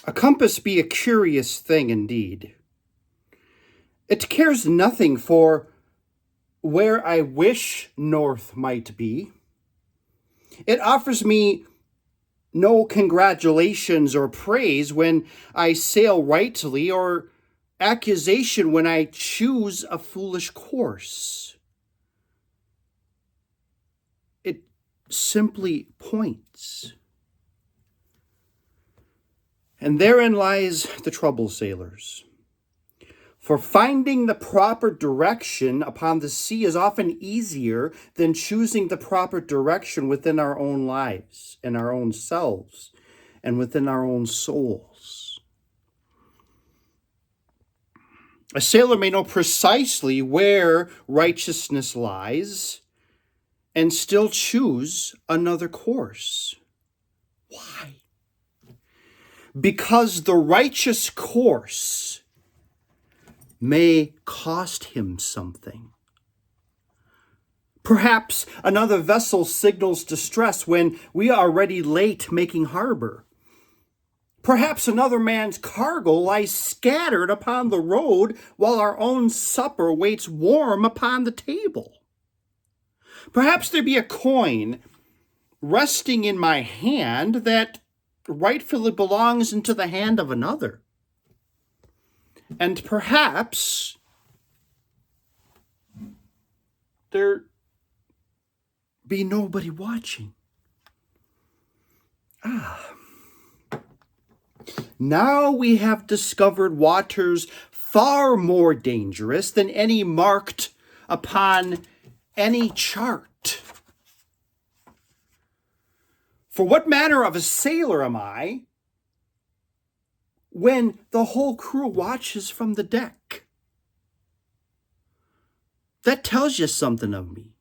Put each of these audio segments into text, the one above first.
A compass be a curious thing indeed. It cares nothing for where I wish north might be. It offers me no congratulations or praise when I sail rightly, or accusation when I choose a foolish course. It simply points. And therein lies the trouble, sailors. For finding the proper direction upon the sea is often easier than choosing the proper direction within our own lives, and our own selves, and within our own souls. A sailor may know precisely where righteousness lies and still choose another course. Why? Because the righteous course may cost him something. Perhaps another vessel signals distress when we are already late making harbor. Perhaps another man's cargo lies scattered upon the road while our own supper waits warm upon the table. Perhaps there be a coin resting in my hand that rightfully belongs into the hand of another. And perhaps there be nobody watching. Now we have discovered waters far more dangerous than any marked upon any chart. For what manner of a sailor am I when the whole crew watches from the deck? That tells you something of me.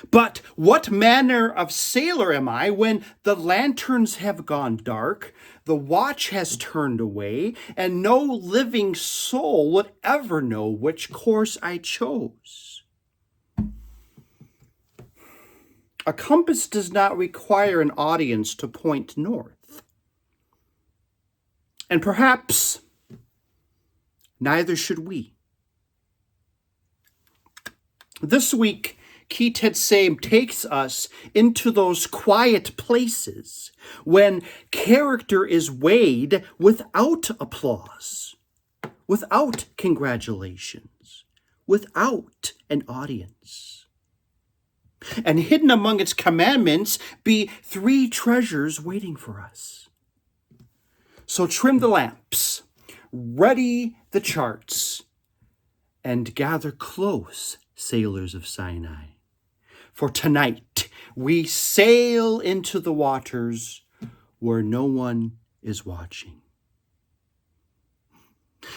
But what manner of sailor am I when the lanterns have gone dark, the watch has turned away, and no living soul would ever know which course I chose? A compass does not require an audience to point north. And perhaps neither should we. This week, Ki Teitzei takes us into those quiet places when character is weighed without applause, without congratulations, without an audience. And hidden among its commandments be 3 treasures waiting for us. So trim the lamps, ready the charts, and gather close, sailors of Sinai. For tonight we sail into the waters where no one is watching.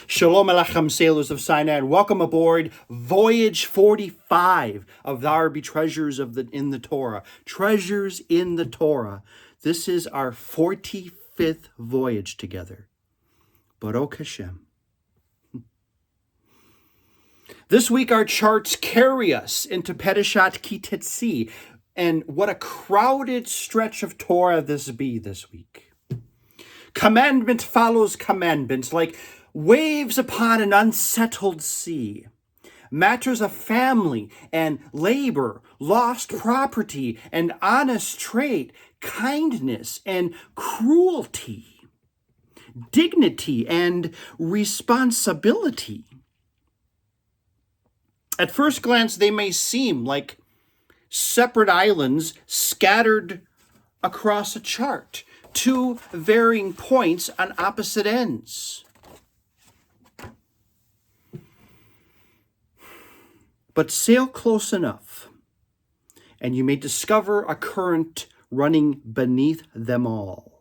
Shalom Aleichem, sailors of Sinai, and welcome aboard Voyage 45 of THAR be Treasures in the Torah. Treasures in the Torah. This is our 45th voyage together. Baruch Hashem. This week our charts carry us into Parashat Ki Teitzei, and what a crowded stretch of Torah this be this week. Commandment follows commandment like waves upon an unsettled sea. Matters of family and labor, lost property and honest trade, kindness and cruelty, dignity and responsibility. At first glance, they may seem like separate islands scattered across a chart, 2 varying points on opposite ends. But sail close enough, and you may discover a current running beneath them all.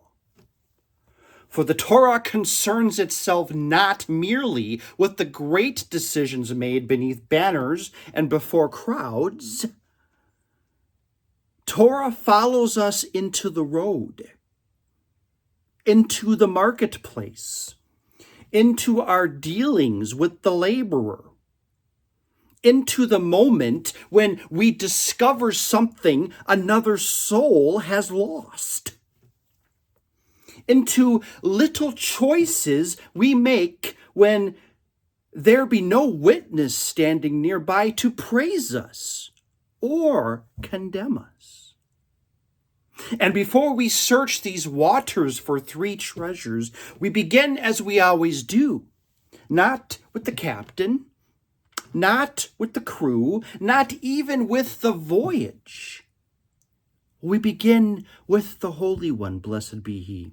For the Torah concerns itself not merely with the great decisions made beneath banners and before crowds. Torah follows us into the road, into the marketplace, into our dealings with the laborer, into the moment when we discover something another soul has lost, into little choices we make when there be no witness standing nearby to praise us or condemn us. And before we search these waters for three treasures, we begin as we always do, not with the captain, not with the crew, not even with the voyage. We begin with the Holy One, blessed be he.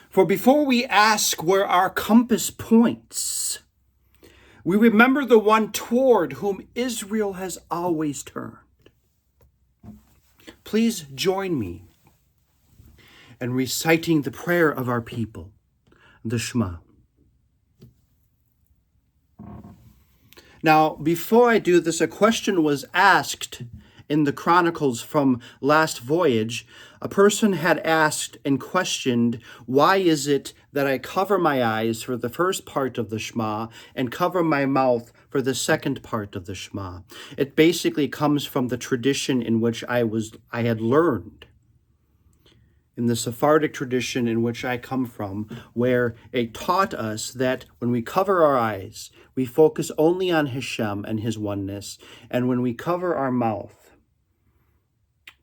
For before we ask where our compass points, we remember the one toward whom Israel has always turned. Please join me in reciting the prayer of our people, the Shema. Now, before I do this, a question was asked in the Chronicles from last voyage. A person had asked and questioned, why is it that I cover my eyes for the first part of the Shema and cover my mouth for the second part of the Shema? It basically comes from the tradition in which I had learned, in the Sephardic tradition in which I come from, where it taught us that when we cover our eyes, we focus only on Hashem and his oneness, and when we cover our mouth,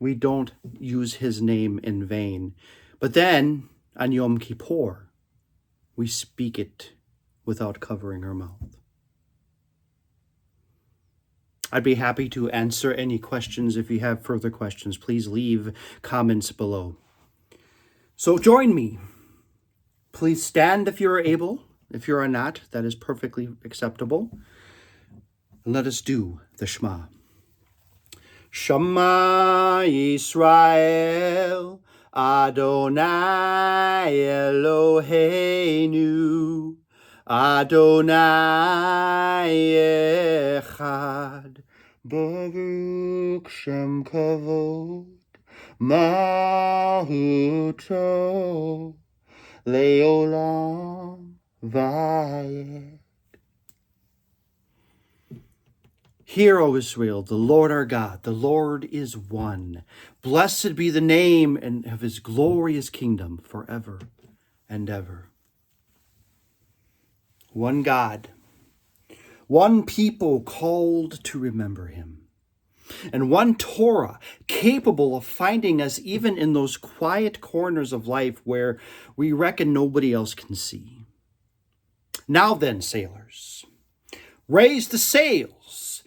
we don't use his name in vain. But then, on Yom Kippur, we speak it without covering our mouth. I'd be happy to answer any questions. If you have further questions, please leave comments below. So join me. Please stand if you are able. If you are not, that is perfectly acceptable. And let us do the Shema. Shema Yisrael, Adonai Eloheinu, Adonai Echad, Baruch Shem Kavod, Mahuto, Leolam Vayed. Hear, O Israel, the Lord our God, the Lord is one. Blessed be the name of his glorious kingdom forever and ever. One God, one people called to remember him, and one Torah capable of finding us even in those quiet corners of life where we reckon nobody else can see. Now then, sailors, raise the sails.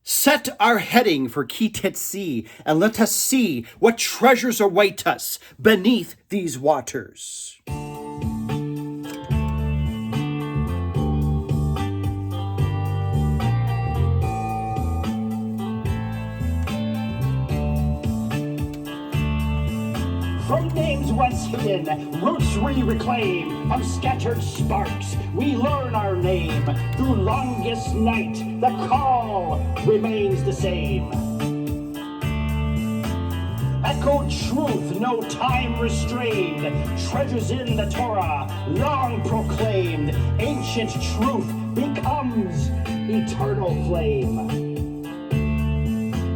Set our heading for Ki Teitzei, and let us see what treasures await us beneath these waters. From names once hidden, roots we reclaim. From scattered sparks, we learn our name. Through longest night, the call remains the same. Echoed truth, no time restrained. Treasures in the Torah, long proclaimed. Ancient truth becomes eternal flame.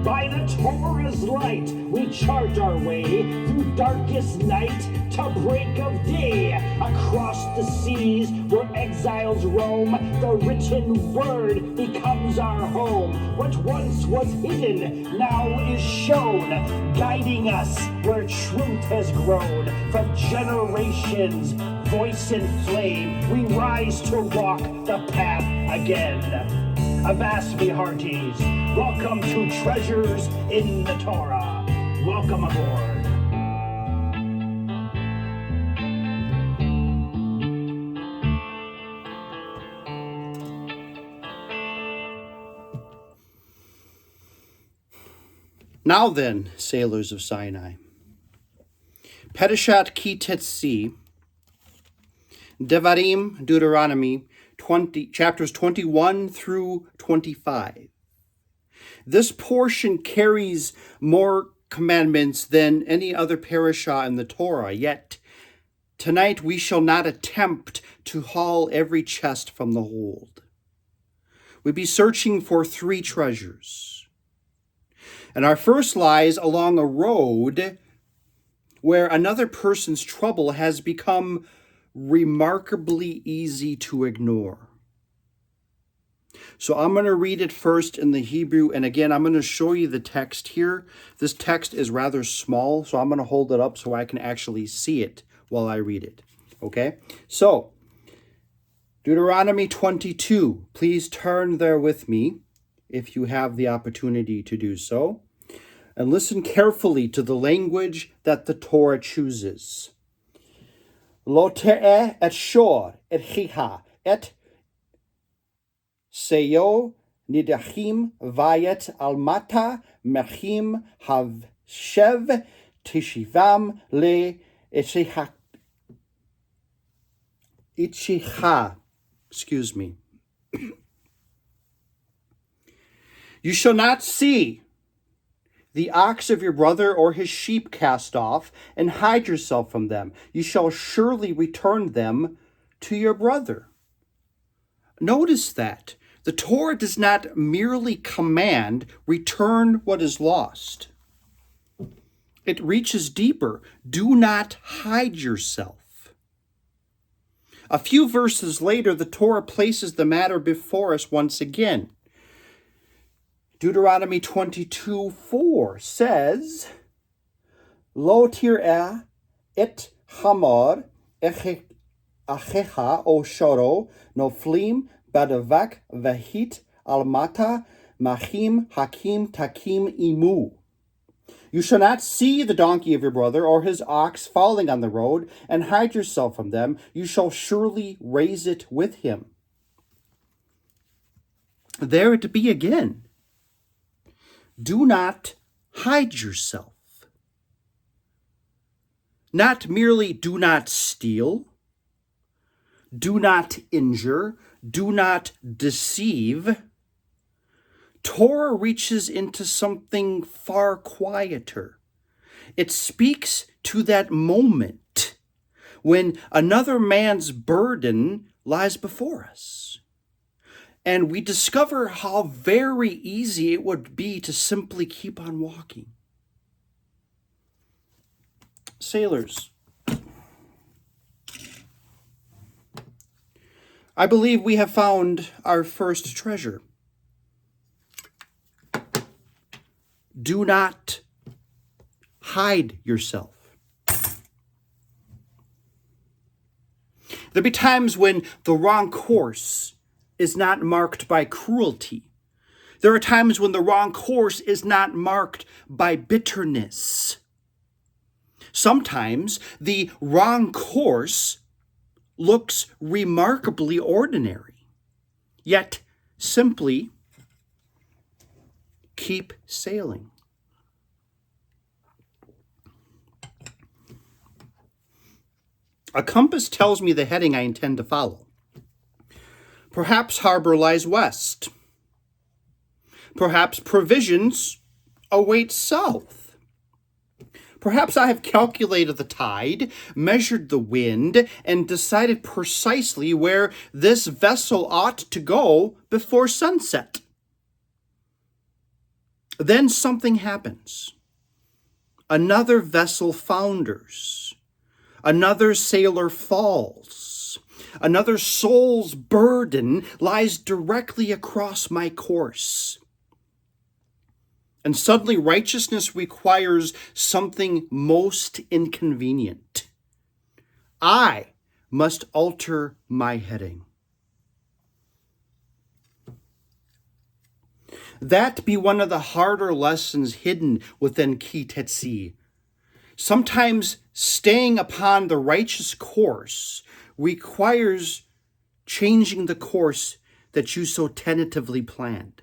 By the Torah's light, we chart our way through darkest night to break of day. Across the seas where exiles roam, the written word becomes our home. What once was hidden now is shown, guiding us where truth has grown. From generations, voice and flame, we rise to walk the path again. Avast me hearties, welcome to Treasures in the Torah. Welcome aboard. Now then, sailors of Sinai, Parashat Ki Teitzei, Devarim, Deuteronomy, chapters 21 through 25. This portion carries more commandments than any other parashah in the Torah, yet tonight we shall not attempt to haul every chest from the hold. We'll be searching for three treasures. And our first lies along a road where another person's trouble has become remarkably easy to ignore. So I'm going to read it first in the Hebrew, and again, I'm going to show you the text here. This text is rather small, so I'm going to hold it up so I can actually see it while I read it. Okay? So, Deuteronomy 22. Please turn there with me if you have the opportunity to do so. And listen carefully to the language that the Torah chooses. Lo te'eh et shor et chiha et seyo nidachim vayet almata mechim havshev tishivam le itchicha. Excuse me. You shall not see the ox of your brother or his sheep cast off, and hide yourself from them. You shall surely return them to your brother. Notice that the Torah does not merely command, return what is lost. It reaches deeper. Do not hide yourself. A few verses later, the Torah places the matter before us once again. Deuteronomy 22:4 says, Lo tir'eh et hamor achecha o shoro noflim badavak vahit almata machim hakim takim imu. You shall not see the donkey of your brother or his ox falling on the road, and hide yourself from them. You shall surely raise it with him. There it be again. Do not hide yourself. Not merely do not steal, do not injure, do not deceive. Torah reaches into something far quieter. It speaks to that moment when another man's burden lies before us. And we discover how very easy it would be to simply keep on walking. Sailors, I believe we have found our first treasure. Do not hide yourself. There be times when the wrong course is not marked by cruelty. There are times when the wrong course is not marked by bitterness. Sometimes the wrong course looks remarkably ordinary, yet simply keep sailing. A compass tells me the heading I intend to follow. Perhaps harbor lies west. Perhaps provisions await south. Perhaps I have calculated the tide, measured the wind, and decided precisely where this vessel ought to go before sunset. Then something happens. Another vessel founders. Another sailor falls. Another soul's burden lies directly across my course. And suddenly righteousness requires something most inconvenient. I must alter my heading. That be one of the harder lessons hidden within Ki Teitzei. Sometimes staying upon the righteous course requires changing the course that you so tentatively planned.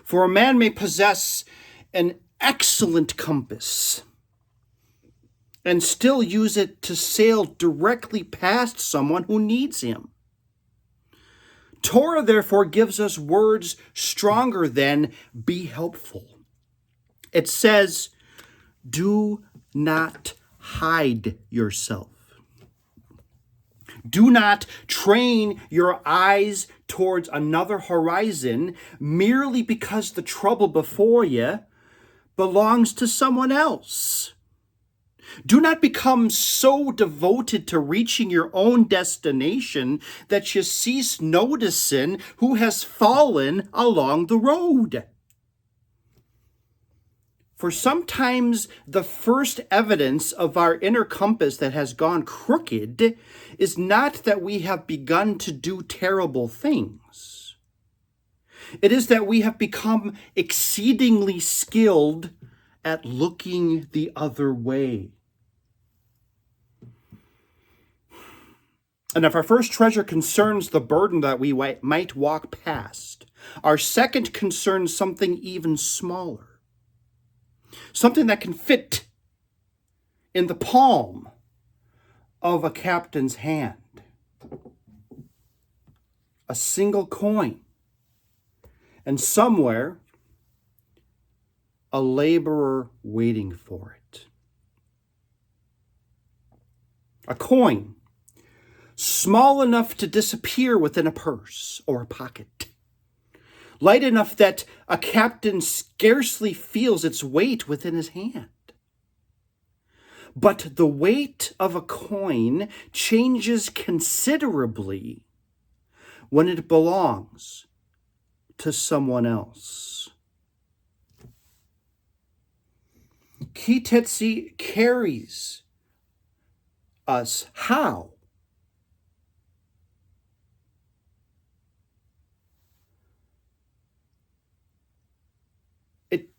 For a man may possess an excellent compass and still use it to sail directly past someone who needs him. Torah, therefore, gives us words stronger than be helpful. It says, do not hide yourself. Do not train your eyes towards another horizon merely because the trouble before you belongs to someone else. Do not become so devoted to reaching your own destination that you cease noticing who has fallen along the road. For sometimes the first evidence of our inner compass that has gone crooked is not that we have begun to do terrible things. It is that we have become exceedingly skilled at looking the other way. And if our first treasure concerns the burden that we might walk past, our second concerns something even smaller, something that can fit in the palm of a captain's hand. A single coin, and somewhere a laborer waiting for it. A coin small enough to disappear within a purse or a pocket, light enough that a captain scarcely feels its weight within his hand. But the weight of a coin changes considerably when it belongs to someone else. Ki Teitzei carries us. How? It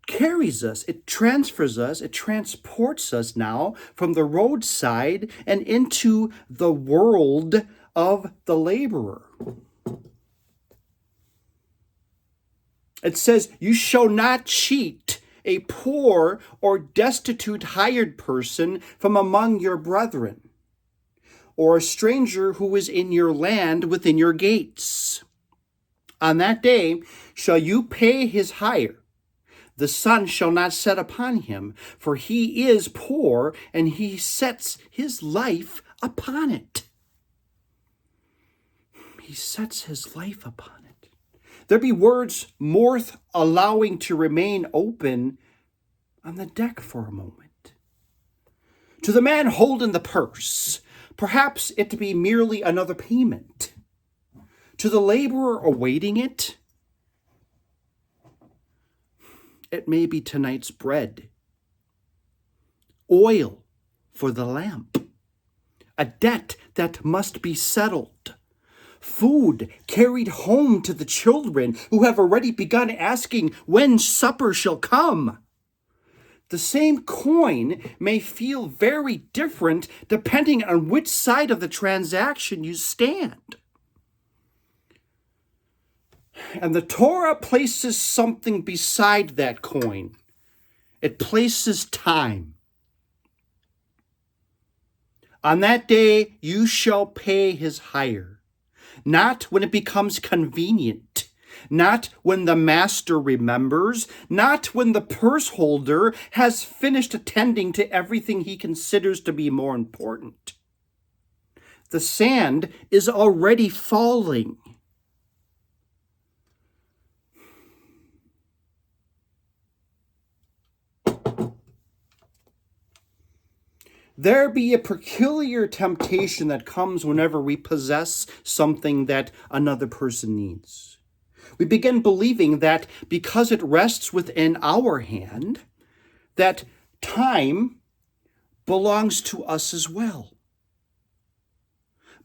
carries us, it transfers us, it transports us now from the roadside and into the world of the laborer. It says, you shall not cheat a poor or destitute hired person from among your brethren, or a stranger who is in your land within your gates. On that day shall you pay his hire. The sun shall not set upon him, for he is poor, and he sets his life upon it. He sets his life upon it. There be words worth allowing to remain open on the deck for a moment. To the man holding the purse, perhaps it be merely another payment. To the laborer awaiting it, it may be tonight's bread, oil for the lamp, a debt that must be settled, food carried home to the children who have already begun asking when supper shall come. The same coin may feel very different depending on which side of the transaction you stand. And the Torah places something beside that coin. It places time. On that day you shall pay his hire, not when it becomes convenient, not when the master remembers, not when the purse holder has finished attending to everything he considers to be more important. The sand is already falling. There be a peculiar temptation that comes whenever we possess something that another person needs. We begin believing that because it rests within our hand, that time belongs to us as well.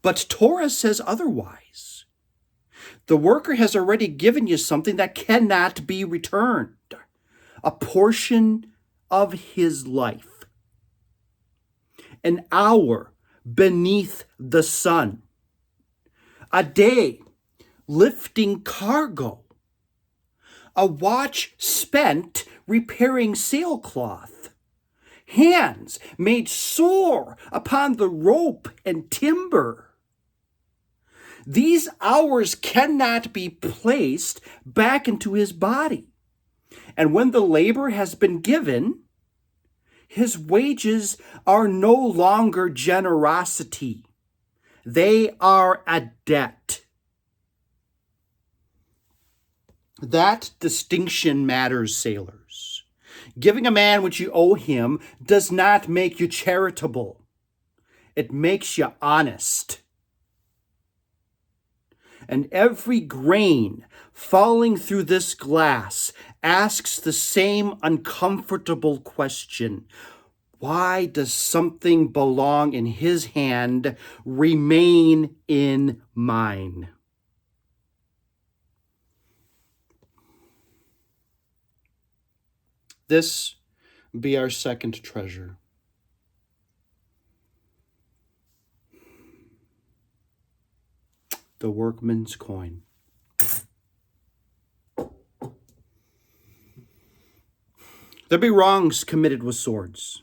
But Torah says otherwise. The worker has already given you something that cannot be returned, a portion of his life. An hour beneath the sun, a day lifting cargo, a watch spent repairing sailcloth, hands made sore upon the rope and timber. These hours cannot be placed back into his body. And when the labor has been given, his wages are no longer generosity. They are a debt. That distinction matters, sailors. Giving a man what you owe him does not make you charitable. It makes you honest. And every grain falling through this glass asks the same uncomfortable question. Why does something belong in his hand remain in mine? This be our second treasure. The workman's coin. There be wrongs committed with swords.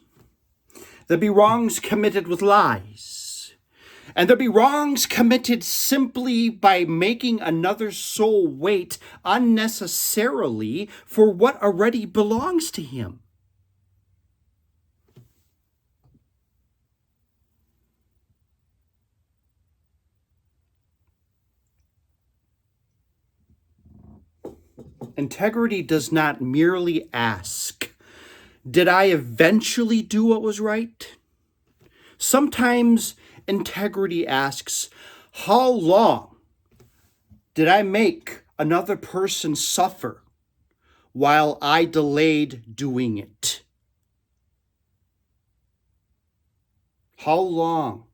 There be wrongs committed with lies. And there be wrongs committed simply by making another soul wait unnecessarily for what already belongs to him. Integrity does not merely ask, did I eventually do what was right? Sometimes integrity asks, how long did I make another person suffer while I delayed doing it? How long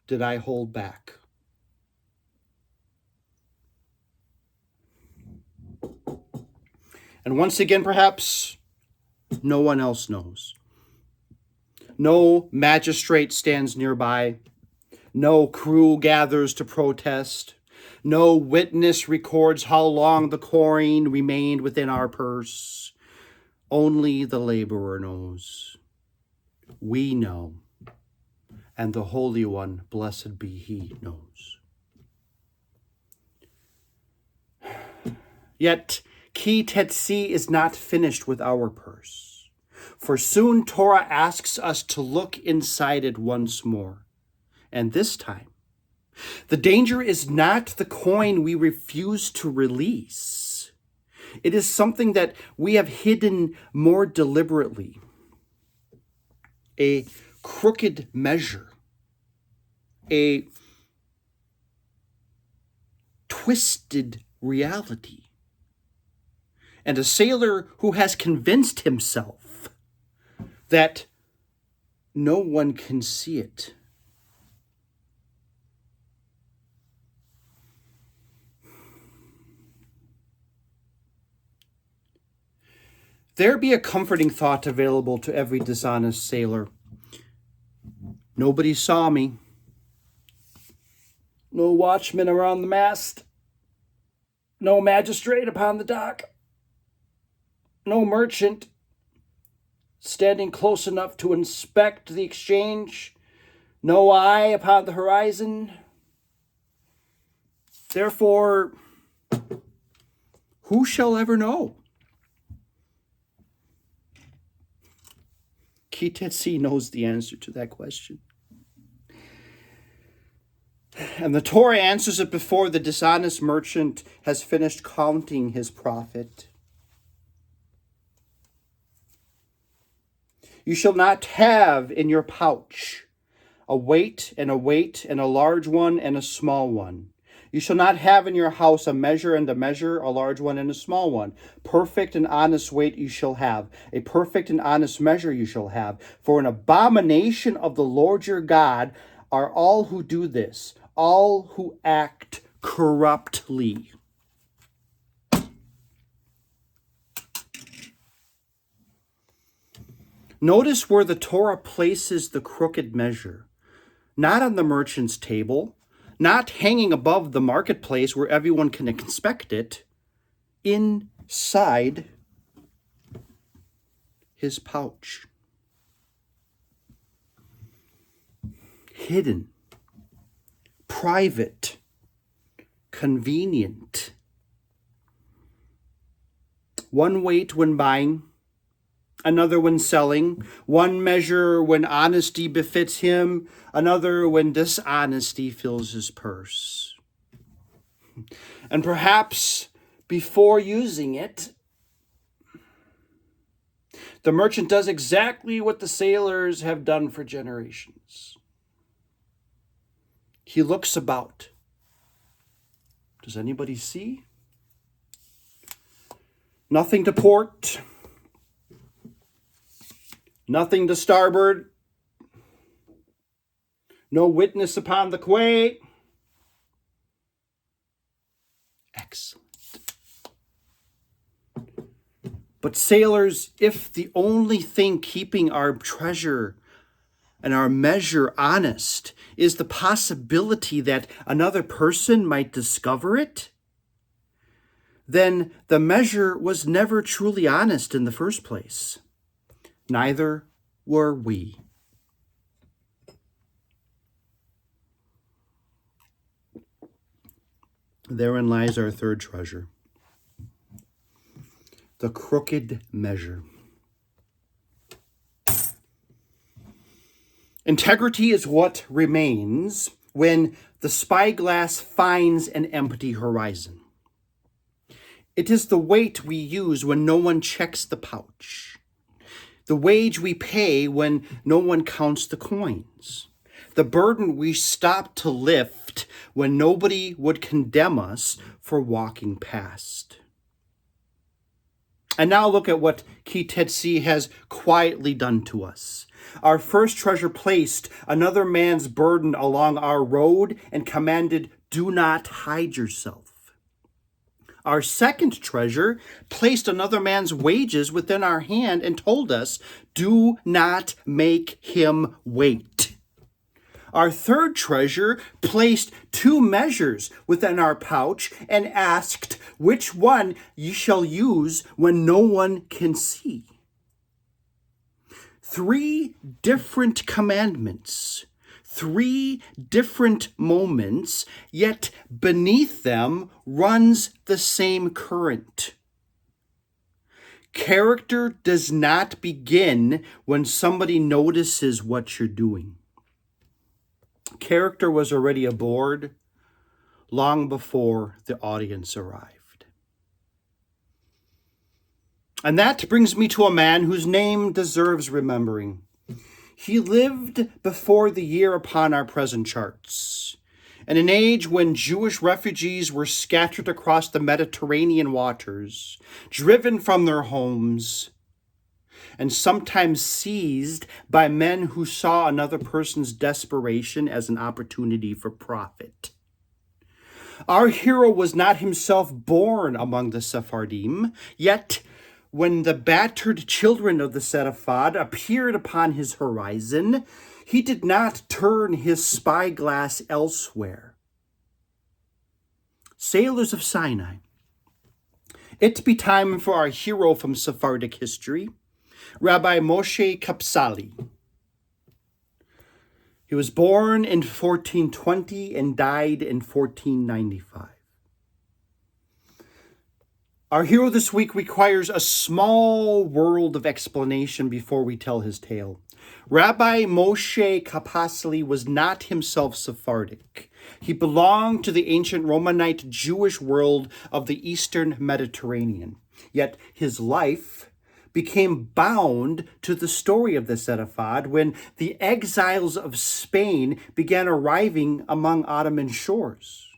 did I hold back? And once again, perhaps, no one else knows. No magistrate stands nearby. No crew gathers to protest. No witness records how long the coin remained within our purse. Only the laborer knows. We know. And the Holy One, blessed be he, knows. Yet, Ki Teitzei is not finished with our purse, for soon Torah asks us to look inside it once more. And this time, the danger is not the coin we refuse to release. It is something that we have hidden more deliberately. A crooked measure. A twisted reality. And a sailor who has convinced himself that no one can see it. There be a comforting thought available to every dishonest sailor. Nobody saw me. No watchman around the mast. No magistrate upon the dock. No merchant standing close enough to inspect the exchange. No eye upon the horizon. Therefore, who shall ever know? Ki Teitzei knows the answer to that question. And the Torah answers it before the dishonest merchant has finished counting his profit. You shall not have in your pouch a weight and a large one and a small one. You shall not have in your house a measure and a measure, a large one and a small one. Perfect and honest weight you shall have. A perfect and honest measure you shall have. For an abomination of the Lord your God are all who do this, all who act corruptly. Notice where the Torah places the crooked measure. Not on the merchant's table, not hanging above the marketplace where everyone can inspect it. Inside his pouch. Hidden. Private. Convenient. One weight when buying, another when selling, one measure when honesty befits him, another when dishonesty fills his purse. And perhaps before using it, The merchant does exactly what the sailors have done for generations. He looks about. Does anybody see? Nothing to port. Nothing to starboard. No witness upon the quay. Excellent. But sailors, if the only thing keeping our treasure and our measure honest is the possibility that another person might discover it, then the measure was never truly honest in the first place. Neither were we. Therein lies our third treasure, the crooked measure. Integrity is what remains when the spyglass finds an empty horizon. It is the weight we use when no one checks the pouch, the wage we pay when no one counts the coins, the burden we stop to lift when nobody would condemn us for walking past. And now look at what Ki Teitzei has quietly done to us. Our first treasure placed another man's burden along our road and commanded, "Do not hide yourself." Our second treasure placed another man's wages within our hand and told us, "Do not make him wait." Our third treasure placed two measures within our pouch and asked, "Which one ye shall use when no one can see?" Three different commandments, three different moments, yet beneath them runs the same current. Character does not begin when somebody notices what you're doing. Character was already aboard long before the audience arrived. And that brings me to a man whose name deserves remembering. He lived before the year upon our present charts, in an age when Jewish refugees were scattered across the Mediterranean waters, driven from their homes, and sometimes seized by men who saw another person's desperation as an opportunity for profit. Our hero was not himself born among the Sephardim, yet when the battered children of the Seraphat appeared upon his horizon, he did not turn his spyglass elsewhere. Sailors of Sinai, it be time for our hero from Sephardic history, Rabbi Moshe Capsali. He was born in 1420 and died in 1495. Our hero this week requires a small world of explanation before we tell his tale. Rabbi Moshe Capsali was not himself Sephardic. He belonged to the ancient Romanite Jewish world of the Eastern Mediterranean. Yet his life became bound to the story of the Seraphat when the exiles of Spain began arriving among Ottoman shores.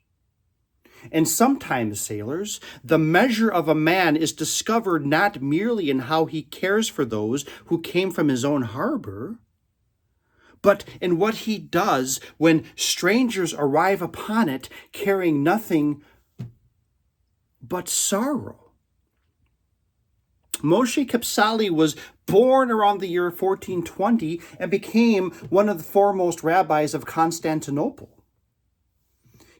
And sometimes, sailors, the measure of a man is discovered not merely in how he cares for those who came from his own harbor, but in what he does when strangers arrive upon it carrying nothing but sorrow. Moshe Capsali was born around the year 1420 and became one of the foremost rabbis of Constantinople.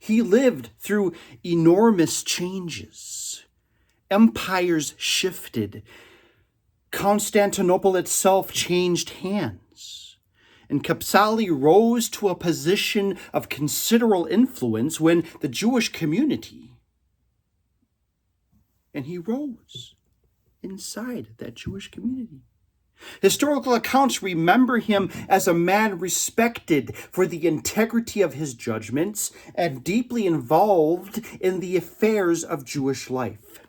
He lived through enormous changes. Empires shifted. Constantinople itself changed hands. And Capsali rose to a position of considerable influence when the Jewish community, and he rose inside that Jewish community. Historical accounts remember him as a man respected for the integrity of his judgments and deeply involved in the affairs of Jewish life.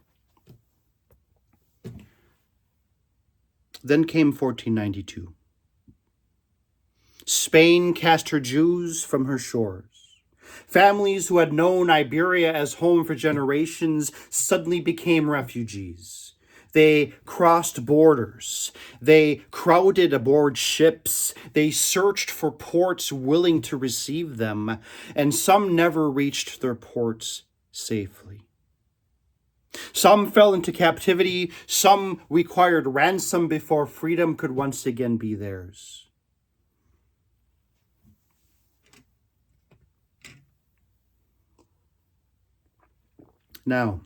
Then came 1492. Spain cast her Jews from her shores. Families who had known Iberia as home for generations suddenly became refugees. They crossed borders. They crowded aboard ships. They searched for ports willing to receive them, and some never reached their ports safely. Some fell into captivity. Some required ransom before freedom could once again be theirs. Now,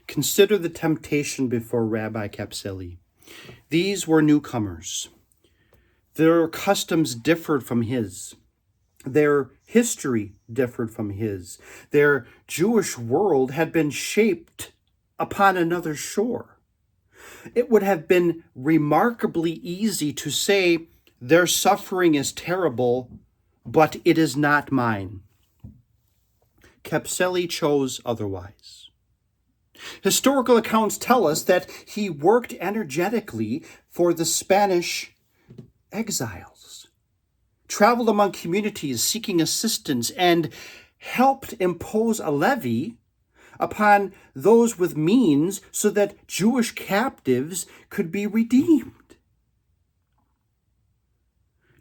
consider the temptation before Rabbi Capsali. These were newcomers. Their customs differed from his. Their history differed from his. Their Jewish world had been shaped upon another shore. It would have been remarkably easy to say, their suffering is terrible, but it is not mine. Capsali chose otherwise. Historical accounts tell us that he worked energetically for the Spanish exiles, traveled among communities seeking assistance, and helped impose a levy upon those with means so that Jewish captives could be redeemed.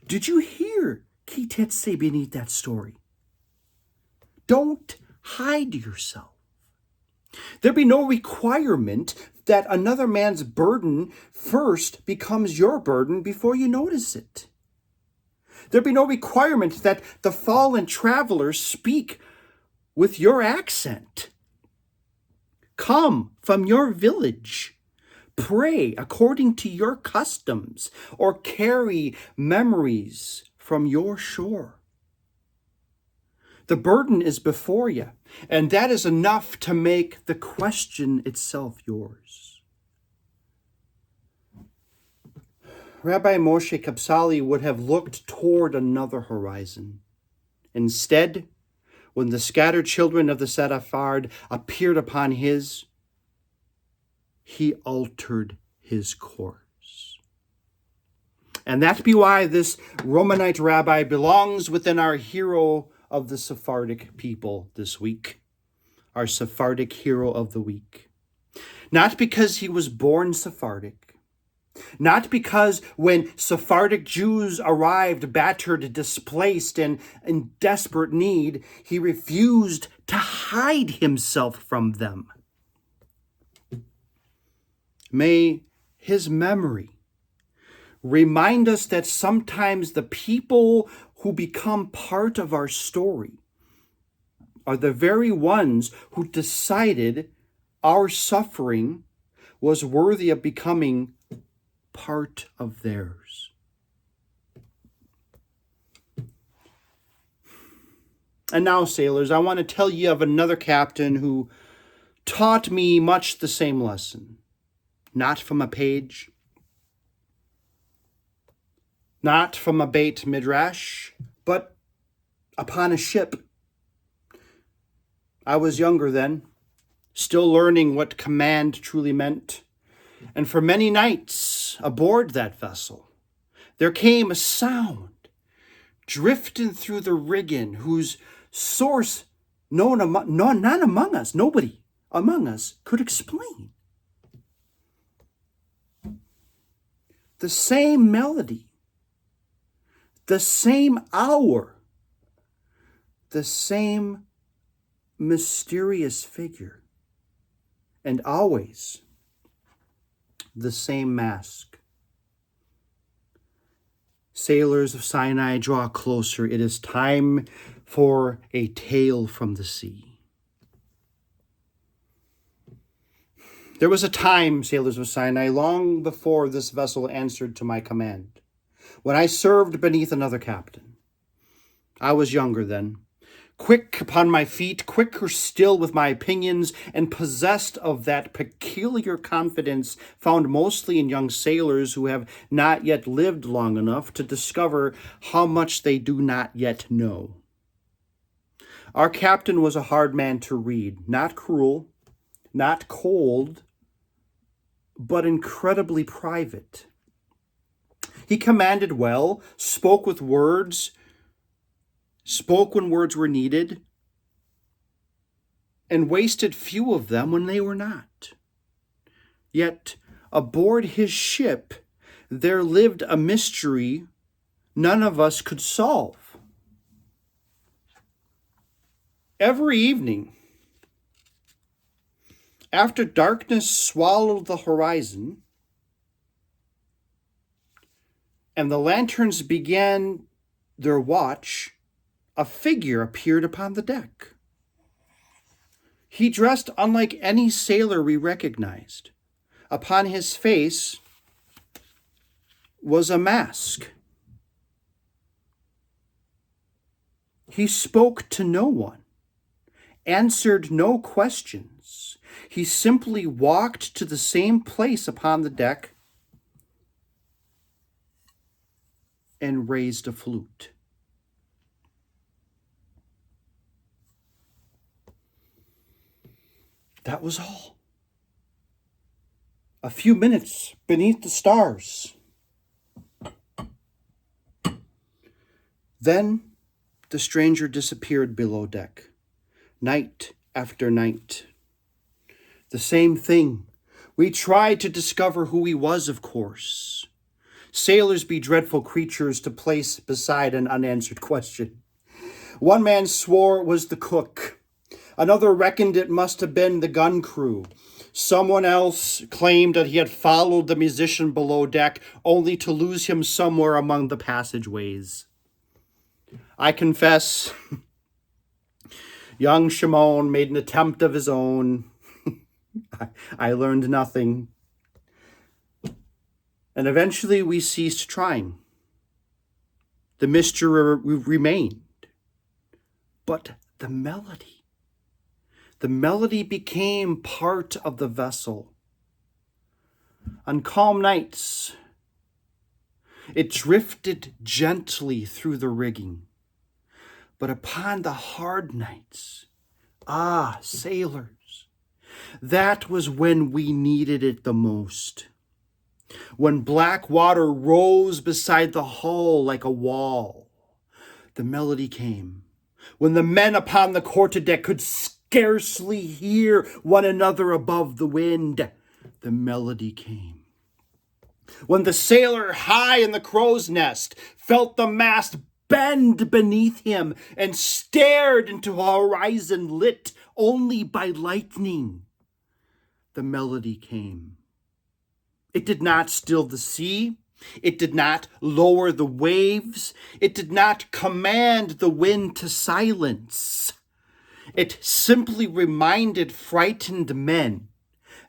Did you hear Ki Teitzei beneath that story? Don't hide yourself. There be no requirement that another man's burden first becomes your burden before you notice it. There be no requirement that the fallen travelers speak with your accent. Come from your village, pray according to your customs, or carry memories from your shore. The burden is before you, and that is enough to make the question itself yours. Rabbi Moshe Capsali would have looked toward another horizon. Instead, when the scattered children of the THAR appeared upon his, he altered his course. And that be why this Romanite rabbi belongs within our hero of the Sephardic people this week, our Sephardic hero of the week. Not because he was born Sephardic, not because when Sephardic Jews arrived battered, displaced, and in desperate need, he refused to hide himself from them. May his memory remind us that sometimes the people who become part of our story are the very ones who decided our suffering was worthy of becoming part of theirs. And now, sailors, I want to tell you of another captain who taught me much the same lesson. Not from a page, not from a Beit Midrash, but upon a ship. I was younger then, still learning what command truly meant. And for many nights aboard that vessel, there came a sound drifting through the rigging whose source none among us, nobody among us could explain. The same melody, the same hour, the same mysterious figure, and always the same mask. Sailors of Sinai, draw closer. It is time for a tale from the sea. There was a time, sailors of Sinai, long before this vessel answered to my command, when I served beneath another captain. I was younger then, quick upon my feet, quicker still with my opinions, and possessed of that peculiar confidence found mostly in young sailors who have not yet lived long enough to discover how much they do not yet know. Our captain was a hard man to read, not cruel, not cold, but incredibly private. He commanded well, spoke with words, spoke when words were needed, and wasted few of them when they were not. Yet, aboard his ship, there lived a mystery none of us could solve. Every evening, after darkness swallowed the horizon, and the lanterns began their watch, a figure appeared upon the deck. He dressed unlike any sailor we recognized. Upon his face was a mask. He spoke to no one, answered no questions. He simply walked to the same place upon the deck and raised a flute. That was all. A few minutes beneath the stars. Then the stranger disappeared below deck, night after night. The same thing. We tried to discover who he was, of course. Sailors be dreadful creatures to place beside an unanswered question. One man swore it was the cook. Another reckoned it must have been the gun crew. Someone else claimed that he had followed the musician below deck only to lose him somewhere among the passageways. I confess, young Shimon made an attempt of his own. I learned nothing. And eventually we ceased trying. The mystery remained. But the melody became part of the vessel. On calm nights, it drifted gently through the rigging. But upon the hard nights, sailors, that was when we needed it the most. When black water rose beside the hull like a wall, the melody came. When the men upon the quarterdeck could scarcely hear one another above the wind, the melody came. When the sailor high in the crow's nest felt the mast bend beneath him and stared into a horizon lit only by lightning, the melody came. It did not still the sea. It did not lower the waves. It did not command the wind to silence. It simply reminded frightened men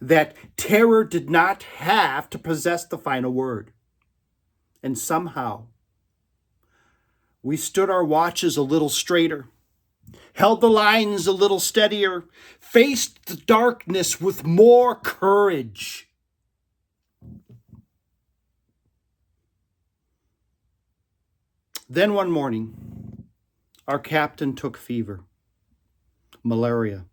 that terror did not have to possess the final word. And somehow, we stood our watches a little straighter, held the lines a little steadier, faced the darkness with more courage. Then one morning, our captain took fever, malaria.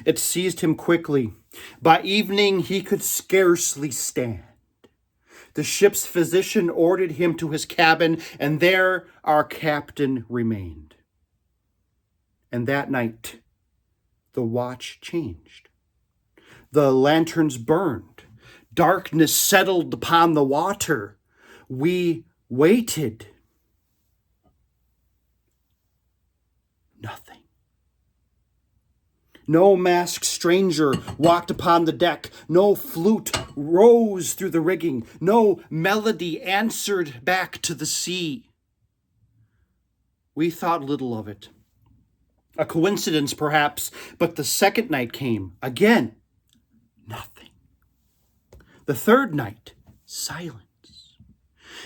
It seized him quickly. By evening, he could scarcely stand. The ship's physician ordered him to his cabin, and there our captain remained. And that night, the watch changed. The lanterns burned. Darkness settled upon the water. We waited. Nothing. No masked stranger walked upon the deck. No flute rose through the rigging. No melody answered back to the sea. We thought little of it. A coincidence, perhaps, but the second night came. Again, nothing. The third night, silence.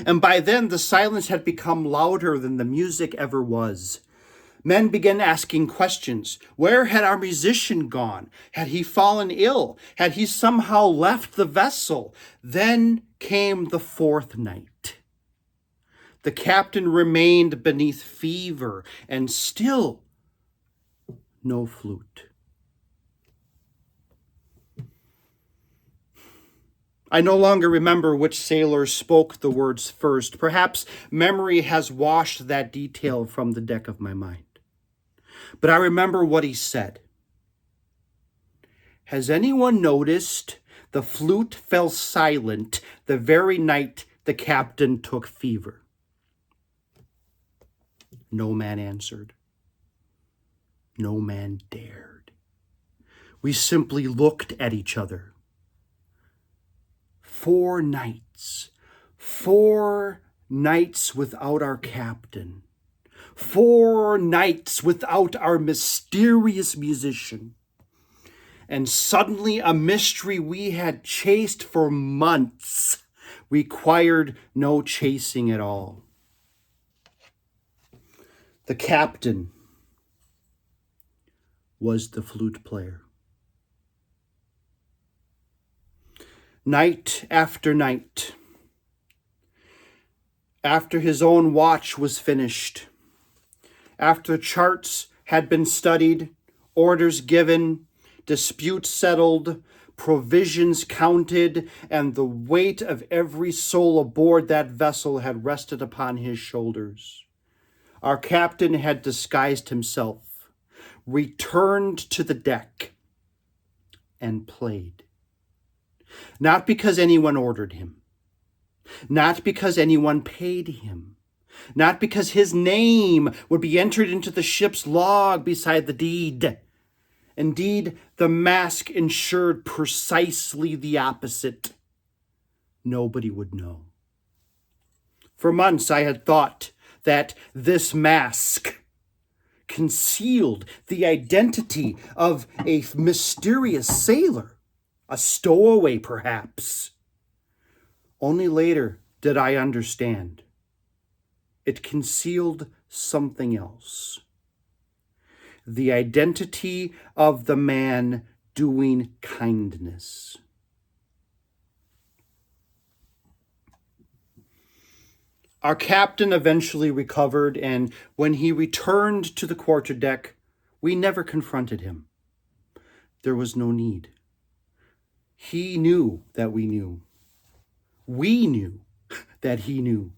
And by then, the silence had become louder than the music ever was. Men began asking questions. Where had our musician gone? Had he fallen ill? Had he somehow left the vessel? Then came the fourth night. The captain remained beneath fever, and still no flute. I no longer remember which sailor spoke the words first. Perhaps memory has washed that detail from the deck of my mind. But I remember what he said. Has anyone noticed the flute fell silent the very night the captain took fever? No man answered. No man dared. We simply looked at each other. 4 nights. 4 nights without our captain. 4 nights without our mysterious musician. And suddenly a mystery we had chased for months required no chasing at all. The captain was the flute player. Night after night, after his own watch was finished, after charts had been studied, orders given, disputes settled, provisions counted, and the weight of every soul aboard that vessel had rested upon his shoulders, our captain had disguised himself, returned to the deck, and played. Not because anyone ordered him, not because anyone paid him, not because his name would be entered into the ship's log beside the deed. Indeed, the mask ensured precisely the opposite. Nobody would know. For months I had thought that this mask concealed the identity of a mysterious sailor, a stowaway perhaps. Only later did I understand. It concealed something else. The identity of the man doing kindness. Our captain eventually recovered, and when he returned to the quarterdeck, we never confronted him. There was no need. He knew that we knew. We knew that he knew.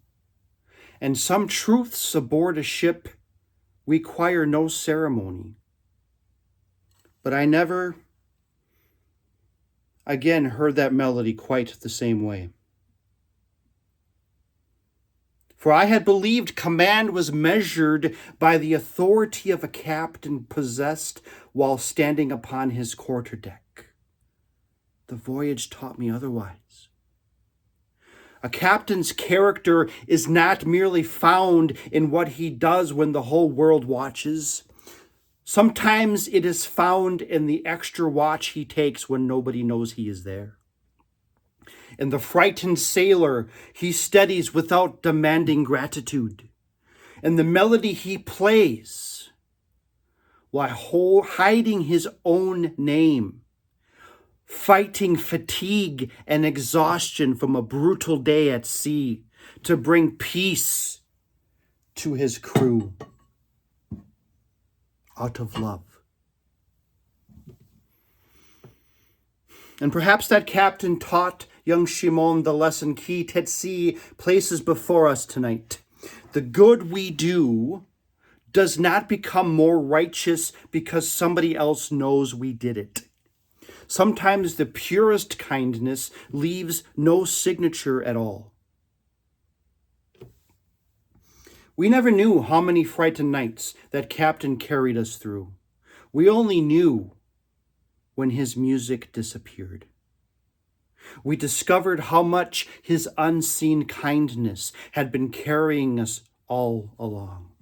And some truths aboard a ship require no ceremony. But I never again heard that melody quite the same way. For I had believed command was measured by the authority of a captain possessed while standing upon his quarterdeck. The voyage taught me otherwise. A captain's character is not merely found in what he does when the whole world watches. Sometimes it is found in the extra watch he takes when nobody knows he is there. In the frightened sailor, he steadies without demanding gratitude. In the melody he plays, while hiding his own name, fighting fatigue and exhaustion from a brutal day at sea to bring peace to his crew out of love. And perhaps that captain taught young Shimon the lesson Ki Teitzei places before us tonight. The good we do does not become more righteous because somebody else knows we did it. Sometimes the purest kindness leaves no signature at all. We never knew how many frightened nights that captain carried us through. We only knew when his music disappeared. We discovered how much his unseen kindness had been carrying us all along.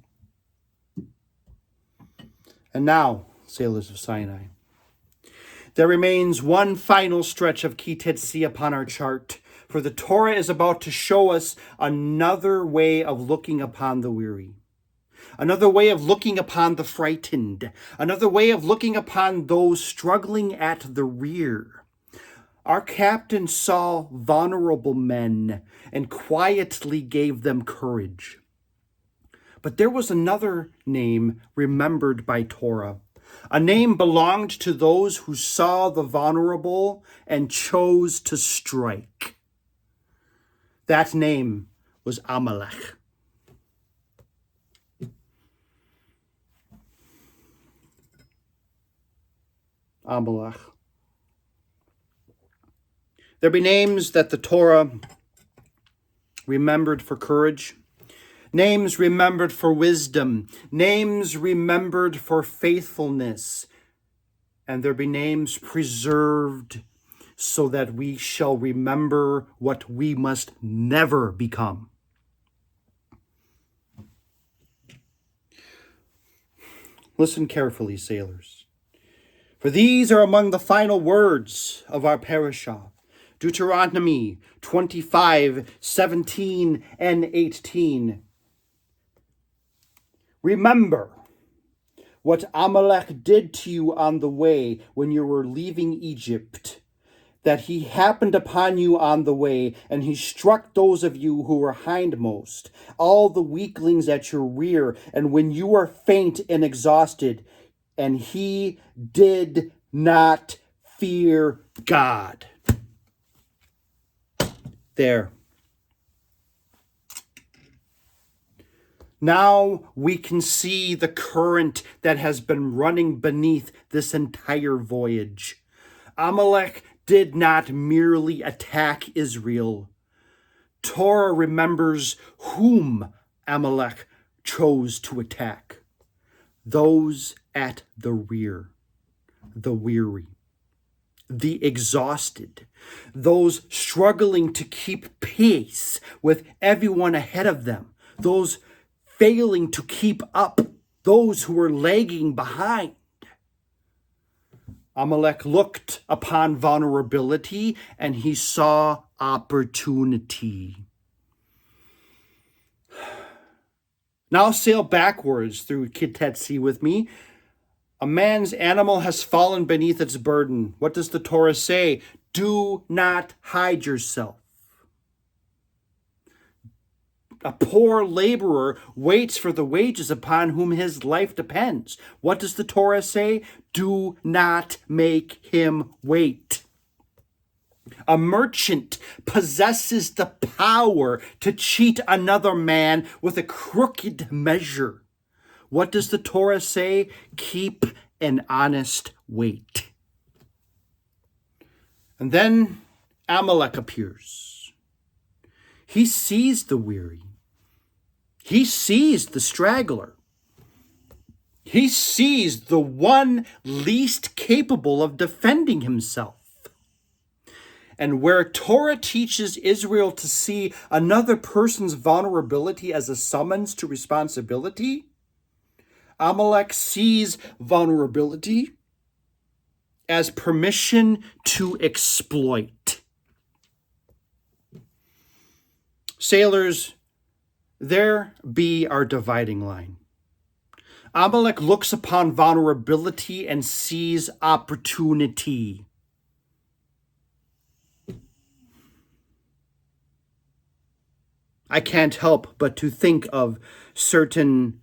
And now, sailors of Sinai, there remains one final stretch of Ki Teitzei upon our chart, for the Torah is about to show us another way of looking upon the weary, another way of looking upon the frightened, another way of looking upon those struggling at the rear. Our captain saw vulnerable men and quietly gave them courage. But there was another name remembered by Torah, A name belonged to those who saw the vulnerable and chose to strike. That name was Amalek. Amalek. There be names that the Torah remembered for courage, names remembered for wisdom, names remembered for faithfulness, and there be names preserved so that we shall remember what we must never become. Listen carefully, sailors, for these are among the final words of our Parashat. Deuteronomy 25:17 and 18. Remember what Amalek did to you on the way when you were leaving Egypt, that he happened upon you on the way, and he struck those of you who were hindmost, all the weaklings at your rear, and when you were faint and exhausted, and he did not fear God. There. Now we can see the current that has been running beneath this entire voyage. Amalek did not merely attack Israel. Torah remembers whom Amalek chose to attack. Those at the rear, the weary, the exhausted, those struggling to keep pace with everyone ahead of them, those failing to keep up, those who were lagging behind. Amalek looked upon vulnerability and he saw opportunity. Now sail backwards through Ki Teitzei with me. A man's animal has fallen beneath its burden. What does the Torah say? Do not hide yourself. A poor laborer waits for the wages upon whom his life depends. What does the Torah say? Do not make him wait. A merchant possesses the power to cheat another man with a crooked measure. What does the Torah say? Keep an honest weight. And then Amalek appears. He sees the weary. He sees the straggler. He sees the one least capable of defending himself. And where Torah teaches Israel to see another person's vulnerability as a summons to responsibility, Amalek sees vulnerability as permission to exploit. Sailors, there be our dividing line. Amalek looks upon vulnerability and sees opportunity. I can't help but to think of certain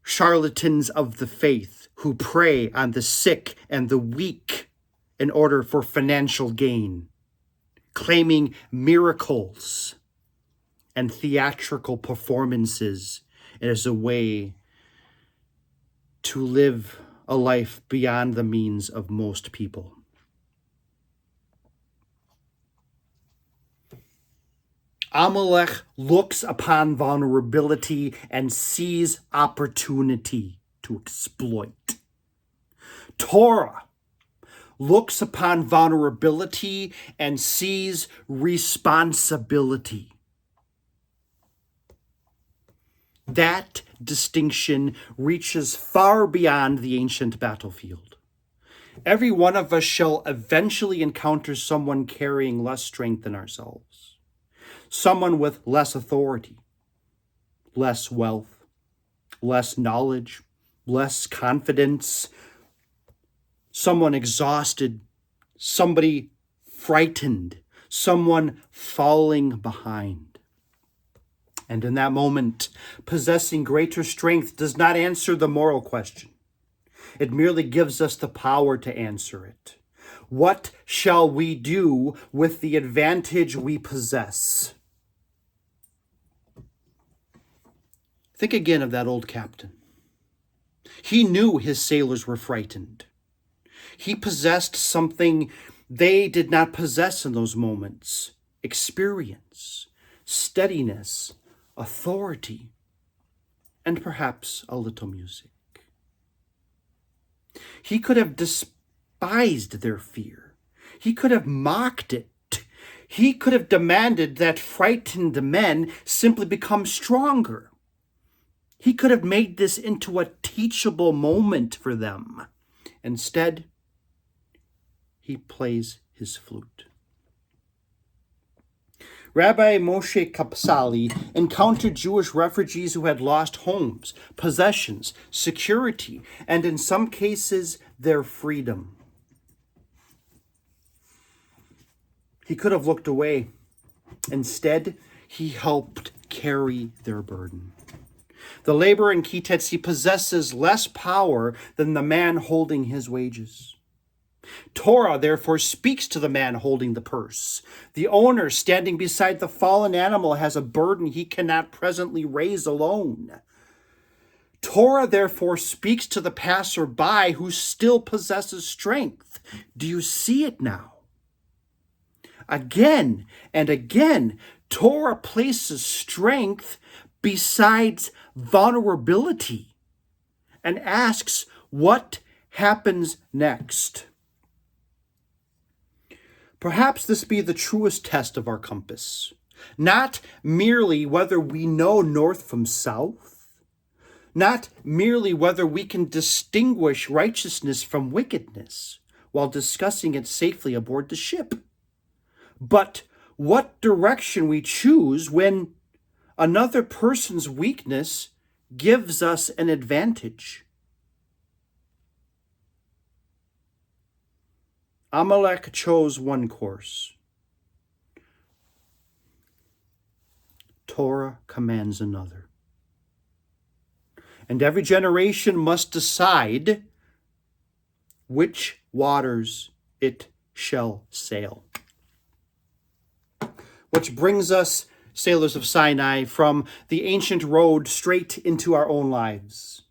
charlatans of the faith who prey on the sick and the weak in order for financial gain, claiming miracles and theatrical performances as a way to live a life beyond the means of most people. Amalek looks upon vulnerability and sees opportunity to exploit. Torah looks upon vulnerability and sees responsibility. That distinction reaches far beyond the ancient battlefield. Every one of us shall eventually encounter someone carrying less strength than ourselves, someone with less authority, less wealth, less knowledge, less confidence, someone exhausted, somebody frightened, someone falling behind. And in that moment, possessing greater strength does not answer the moral question. It merely gives us the power to answer it. What shall we do with the advantage we possess? Think again of that old captain. He knew his sailors were frightened. He possessed something they did not possess in those moments: experience, steadiness, authority, and perhaps a little music. He could have despised their fear. He could have mocked it. He could have demanded that frightened men simply become stronger. He could have made this into a teachable moment for them. Instead, he plays his flute. Rabbi Moshe Capsali encountered Jewish refugees who had lost homes, possessions, security, and in some cases, their freedom. He could have looked away. Instead, he helped carry their burden. The laborer in Ki Teitzei possesses less power than the man holding his wages. Torah, therefore, speaks to the man holding the purse. The owner standing beside the fallen animal has a burden he cannot presently raise alone. Torah, therefore, speaks to the passerby who still possesses strength. Do you see it now? Again and again, Torah places strength besides vulnerability and asks what happens next. Perhaps this be the truest test of our compass, not merely whether we know north from south, not merely whether we can distinguish righteousness from wickedness while discussing it safely aboard the ship, but what direction we choose when another person's weakness gives us an advantage. Amalek chose one course. Torah commands another. And every generation must decide which waters it shall sail. Which brings us, sailors of Sinai, from the ancient road straight into our own lives.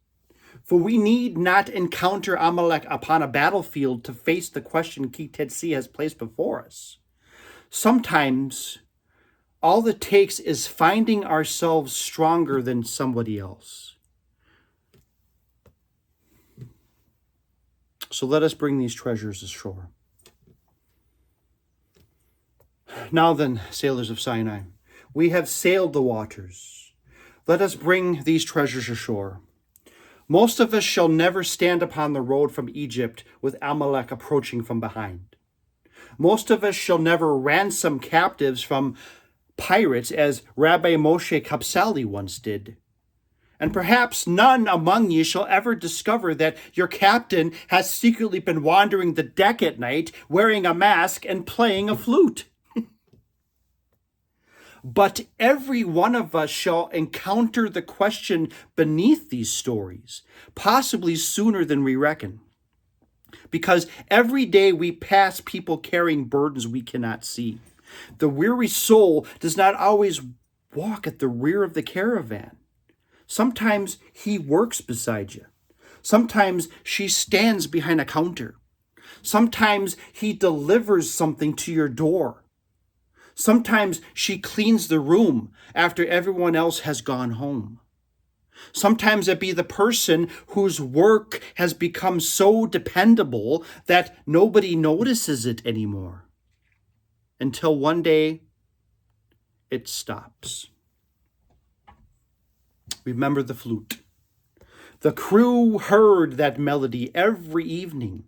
For we need not encounter Amalek upon a battlefield to face the question Ki Teitzei has placed before us. Sometimes all it takes is finding ourselves stronger than somebody else. So let us bring these treasures ashore. Now then, sailors of Sinai, we have sailed the waters. Let us bring these treasures ashore. Most of us shall never stand upon the road from Egypt with Amalek approaching from behind. Most of us shall never ransom captives from pirates as Rabbi Moshe Capsali once did. And perhaps none among you shall ever discover that your captain has secretly been wandering the deck at night, wearing a mask and playing a flute. But every one of us shall encounter the question beneath these stories, possibly sooner than we reckon. Because every day we pass people carrying burdens we cannot see. The weary soul does not always walk at the rear of the caravan. Sometimes he works beside you. Sometimes she stands behind a counter. Sometimes he delivers something to your door. Sometimes she cleans the room after everyone else has gone home. Sometimes it be the person whose work has become so dependable that nobody notices it anymore. Until one day, it stops. Remember the flute. The crew heard that melody every evening.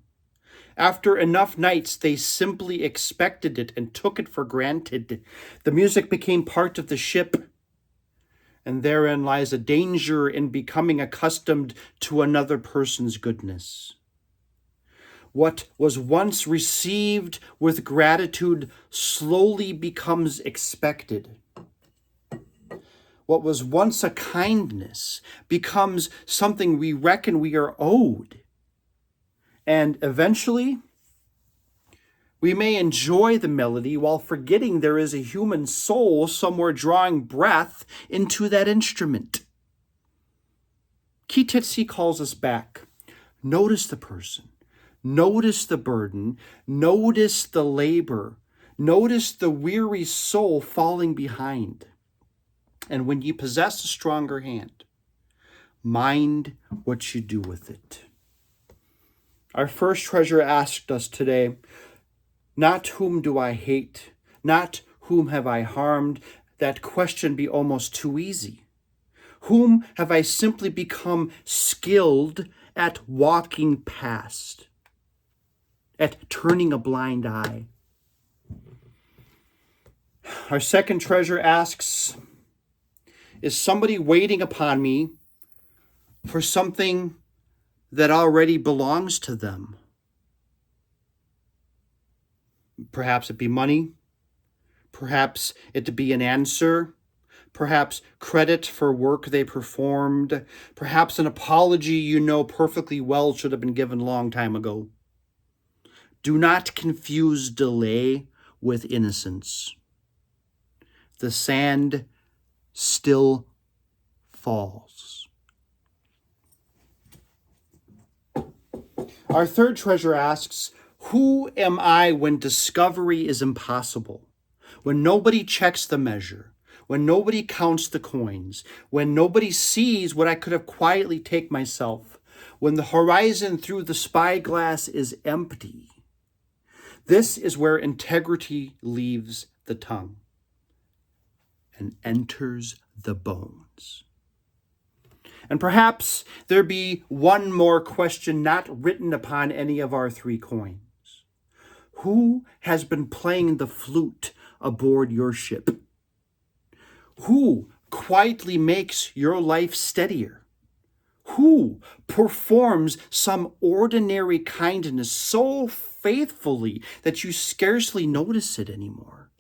After enough nights, they simply expected it and took it for granted. The music became part of the ship, and therein lies a danger in becoming accustomed to another person's goodness. What was once received with gratitude slowly becomes expected. What was once a kindness becomes something we reckon we are owed. And eventually, we may enjoy the melody while forgetting there is a human soul somewhere drawing breath into that instrument. Ki Teitzei calls us back. Notice the person. Notice the burden. Notice the labor. Notice the weary soul falling behind. And when ye possess a stronger hand, mind what you do with it. Our first treasure asked us today, not whom do I hate, not whom have I harmed. That question be almost too easy. Whom have I simply become skilled at walking past, at turning a blind eye? Our second treasure asks, is somebody waiting upon me for something that already belongs to them? Perhaps it be money, perhaps it be an answer, perhaps credit for work they performed, perhaps an apology you know perfectly well should have been given a long time ago. Do not confuse delay with innocence. The sand still falls. Our third treasure asks, who am I when discovery is impossible? When nobody checks the measure, when nobody counts the coins, when nobody sees what I could have quietly taken myself, when the horizon through the spyglass is empty. This is where integrity leaves the tongue and enters the bones. And perhaps there be one more question not written upon any of our three coins. Who has been playing the flute aboard your ship? Who quietly makes your life steadier? Who performs some ordinary kindness so faithfully that you scarcely notice it anymore?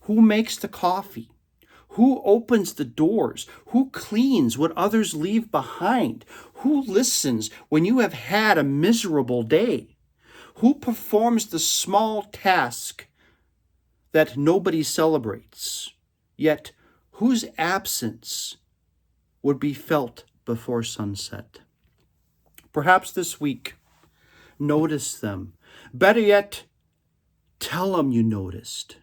Who makes the coffee? Who opens the doors? Who cleans what others leave behind? Who listens when you have had a miserable day? Who performs the small task that nobody celebrates, yet whose absence would be felt before sunset? Perhaps this week, notice them. Better yet, tell them you noticed.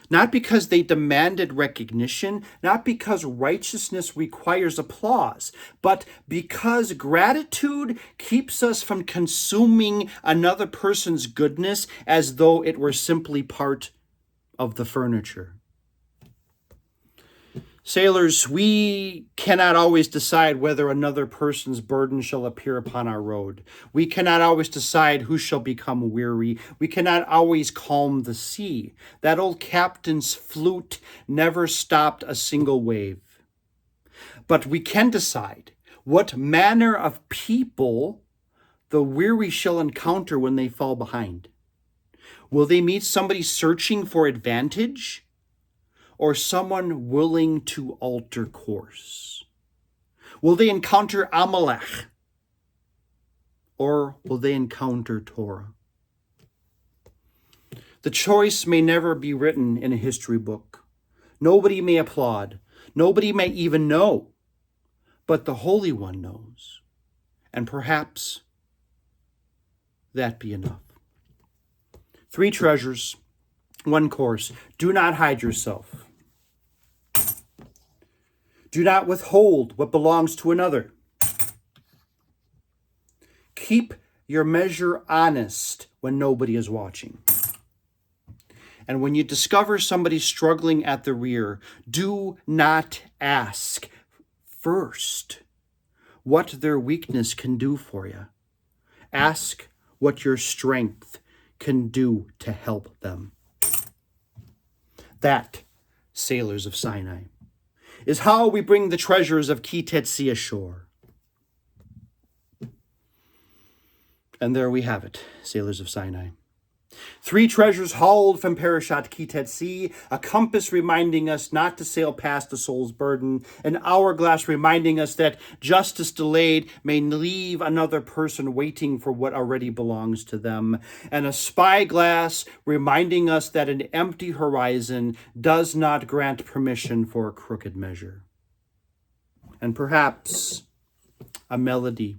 Not because they demanded recognition, not because righteousness requires applause, but because gratitude keeps us from consuming another person's goodness as though it were simply part of the furniture. Sailors, we cannot always decide whether another person's burden shall appear upon our road. We cannot always decide who shall become weary. We cannot always calm the sea. That old captain's flute never stopped a single wave. But we can decide what manner of people the weary shall encounter when they fall behind. Will they meet somebody searching for advantage? Or someone willing to alter course? Will they encounter Amalek? Or will they encounter Torah? The choice may never be written in a history book. Nobody may applaud. Nobody may even know. But the Holy One knows. And perhaps that be enough. 3 treasures, 1 course. Do not hide yourself. Do not withhold what belongs to another. Keep your measure honest when nobody is watching. And when you discover somebody struggling at the rear, do not ask first what their weakness can do for you. Ask what your strength can do to help them. That, sailors of Sinai, is how we bring the treasures of Ki Teitzei ashore. And there we have it, sailors of Sinai. 3 treasures hauled from Parashat Ki Teitzei, a compass reminding us not to sail past the soul's burden, an hourglass reminding us that justice delayed may leave another person waiting for what already belongs to them, and a spyglass reminding us that an empty horizon does not grant permission for a crooked measure. And perhaps a melody,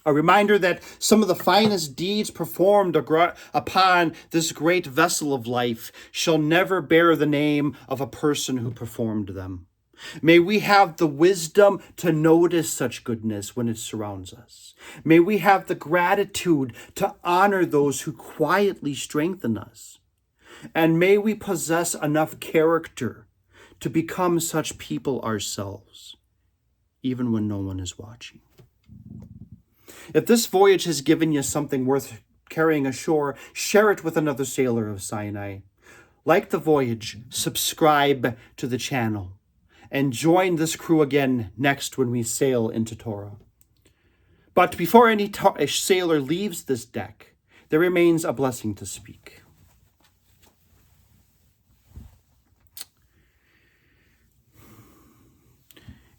a reminder that some of the finest deeds performed upon this great vessel of life shall never bear the name of a person who performed them. May we have the wisdom to notice such goodness when it surrounds us. May we have the gratitude to honor those who quietly strengthen us. And may we possess enough character to become such people ourselves, even when no one is watching. If this voyage has given you something worth carrying ashore, share it with another sailor of Sinai. Like the voyage, subscribe to the channel and join this crew again next when we sail into Torah. But before any sailor leaves this deck, there remains a blessing to speak.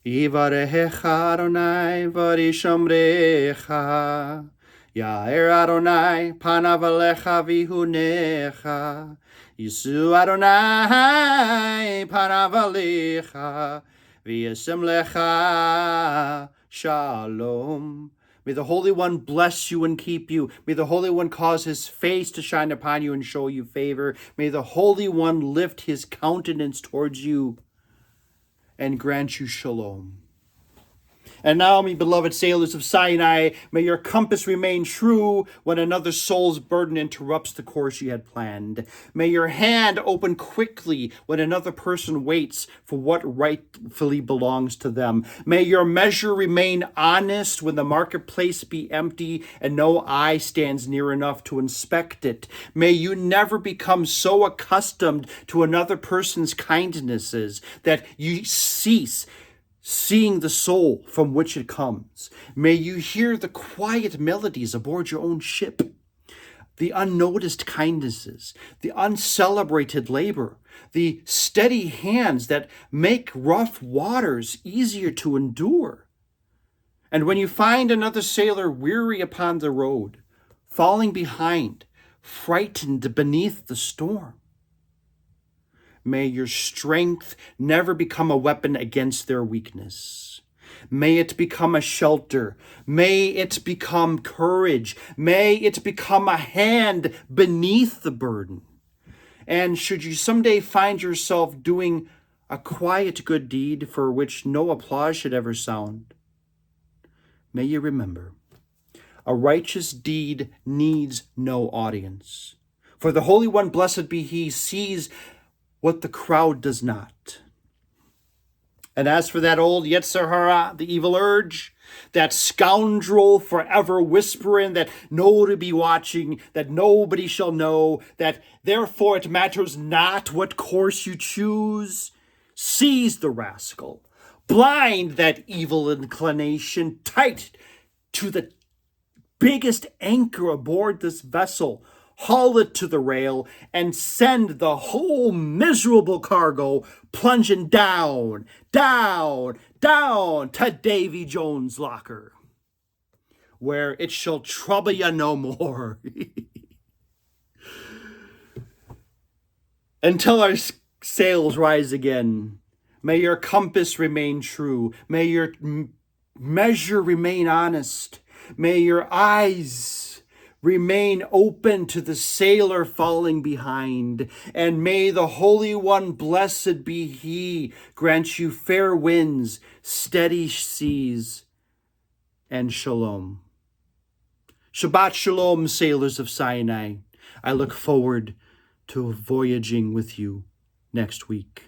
Yivarecha Adonai v'yishamrecha, Ya'er Adonai panav alecha v'yihunecha, Yisu Adonai panav alecha v'yasem lecha shalom. May the Holy One bless you and keep you. May the Holy One cause his face to shine upon you and show you favor. May the Holy One lift his countenance towards you and grant you shalom. And now, my beloved sailors of Sinai, may your compass remain true when another soul's burden interrupts the course you had planned. May your hand open quickly when another person waits for what rightfully belongs to them. May your measure remain honest when the marketplace be empty and no eye stands near enough to inspect it. May you never become so accustomed to another person's kindnesses that you cease seeing the soul from which it comes. May you hear the quiet melodies aboard your own ship, the unnoticed kindnesses, the uncelebrated labor, the steady hands that make rough waters easier to endure. And when you find another sailor weary upon the road, falling behind, frightened beneath the storm, may your strength never become a weapon against their weakness. May it become a shelter. May it become courage. May it become a hand beneath the burden. And should you someday find yourself doing a quiet good deed for which no applause should ever sound, may you remember, a righteous deed needs no audience. For the Holy One, blessed be he, sees what the crowd does not. And as for that old Yetzer Hara, the evil urge, that scoundrel forever whispering that nobody be watching, that nobody shall know, that therefore it matters not what course you choose, seize the rascal, blind that evil inclination, tight to the biggest anchor aboard this vessel, haul it to the rail, and send the whole miserable cargo plunging down, down, down to Davy Jones' locker, where it shall trouble you no more. Until our sails rise again, may your compass remain true. May your measure remain honest. May your eyes remain open to the sailor falling behind. And may the Holy One, blessed be he, grant you fair winds, steady seas, and shalom. Shabbat shalom, sailors of Sinai. I look forward to voyaging with you next week.